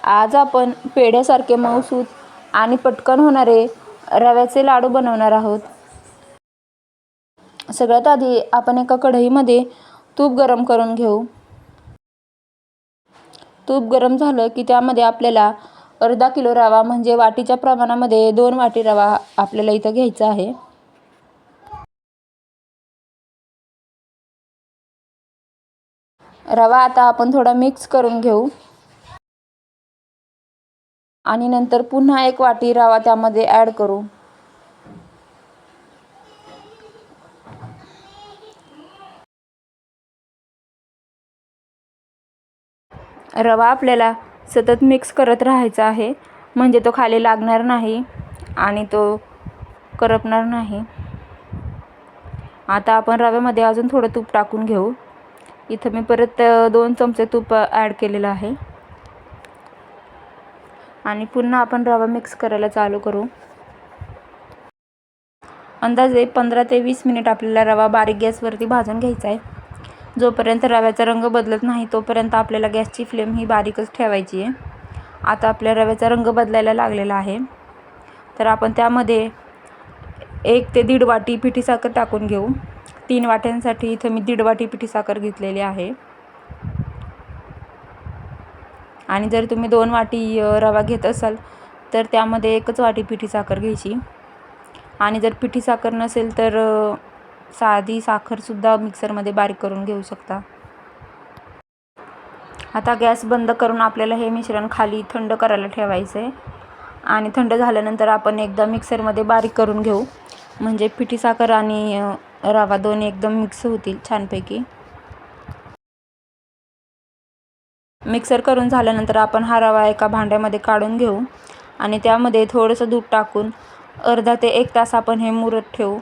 आज आपण पेढ्यासारखे मऊसूत आणि पटकन होणारे रव्याचे लाडू बनवणार आहोत। सगळ्यात आधी आपण एका कढईमध्ये तूप गरम करून घेऊ। तूप गरम झालं की त्यामध्ये आपल्याला अर्धा किलो रवा म्हणजे वाटीच्या प्रमाणामध्ये 2 वाटी रवा आपल्याला इथं घ्यायचा आहे। रवा आता आपण थोडा मिक्स करून घेऊ आणि नंतर पुन्हा 1 वाटी रवा त्यामध्ये ॲड करू। रवा आपल्याला सतत मिक्स करत राहायचा आहे, म्हणजे तो खाली लागणार नाही आणि तो करपणार नाही। आता आपण रव्यामध्ये अजून थोडं तूप टाकून घेऊ। इथं मी परत 2 चमचे तूप ॲड केलेलं आहे आणि पुन्हा आपण रवा मिक्स करायला चालू करू। अंदाजे 15 ते 20 मिनिट आपल्याला रवा बारीक गॅसवरती भाजून घ्यायचा आहे। जोपर्यंत रव्याचा रंग बदलत नाही तोपर्यंत आपल्याला गॅसची फ्लेम ही बारीकच ठेवायची आहे। आता आपल्या रव्याचा रंग बदलायला लागलेला आहे, तर आपण त्यामध्ये 1 ते 1.5 वाटी पिठी साखर टाकून घेऊ। 3 वाट्यांसाठी इथं मी 1.5 वाटी पिठी साखर घेतलेली आहे आणि जर तुम्ही 2 वाटी रवा घेत असाल तर त्यामध्ये 1च वाटी पिठी साखर घ्यायची आणि जर पिठी साखर नसेल तर साधी साखरसुद्धा मिक्सरमध्ये बारीक करून घेऊ शकता। आता गॅस बंद करून आपल्याला हे मिश्रण खाली थंड करायला ठेवायचं आहे आणि थंड झाल्यानंतर आपण एकदा मिक्सरमध्ये बारीक करून घेऊ, म्हणजे पिठी साखर आणि रवा दोन्ही एकदम मिक्स होतील छानपैकी। मिक्सर करून झाल्यानंतर आपण हा रवा एका भांड्यामध्ये काढून घेऊ आणि त्यामध्ये थोडंसं दूध टाकून अर्धा ते 1 तास आपण हे मुरत ठेवू,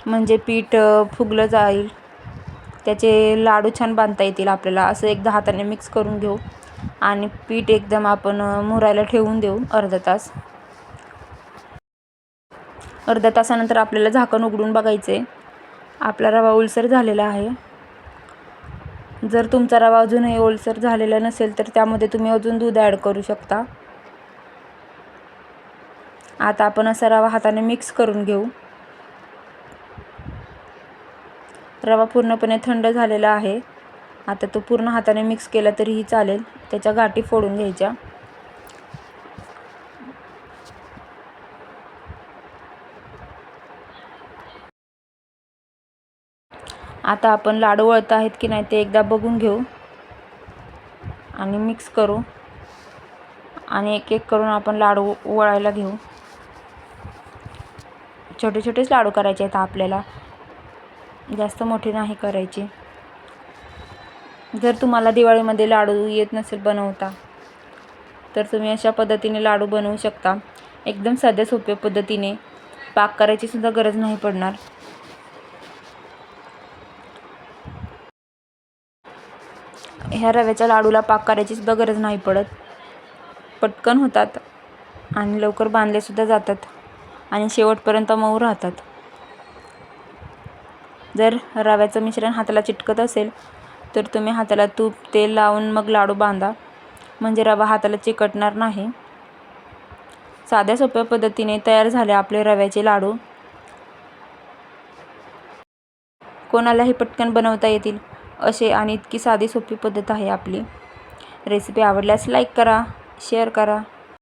म्हणजे पीठ फुगलं जाईल, त्याचे लाडू छान बांधता येतील आपल्याला। असं एकदा हाताने मिक्स करून घेऊ आणि पीठ एकदम आपण मुरायला ठेवून देऊ अर्धा तास। अर्ध्या तासानंतर आपल्याला झाकण उघडून बघायचे, आपला रवा ओलसर झालेला आहे। जर तुमचा रवा अजूनही ओलसर झालेला नसेल तर त्यामध्ये तुम्ही अजून दूध ॲड करू शकता। आता आपण असा रवा हाताने मिक्स करून घेऊ। रवा पूर्णपणे थंड झालेला आहे। आता तो पूर्ण हाताने मिक्स केला तरीही चालेल, त्याच्या गाठी फोडून घ्यायच्या। आता आपण लाडू वळत आहेत की नाही ते एकदा बघून घेऊ आणि मिक्स करू आणि एक एक करून आपण लाडू वळायला घेऊ। छोटे छोटेच लाडू करायचे आहेत आपल्याला, जास्त मोठे नाही करायचे। जर तुम्हाला दिवाळीमध्ये लाडू येत नसेल बनवता तर तुम्ही अशा पद्धतीने लाडू बनवू शकता, एकदम साध्या सोप्या पद्धतीने। पाक करायची सुद्धा गरज नाही पडणार। ह्या रव्याच्या लाडूला पाक करायची सुद्धा गरज नाही पडत, पटकन होतात आणि लवकर बांधले सुद्धा जातात आणि शेवटपर्यंत मऊ राहतात। जर रव्याचं मिश्रण हाताला चिटकत असेल तर तुम्ही हाताला तूप तेल लावून मग लाडू बांधा, म्हणजे रवा हाताला चिकटणार नाही। साध्या सोप्या पद्धतीने तयार झाले आपले रव्याचे लाडू। कोणालाही पटकन बनवता येतील असे आणि इतकी साधी सोपी पद्धत आहे आपली। रेसिपी आवडल्यास लाईक करा, शेअर करा।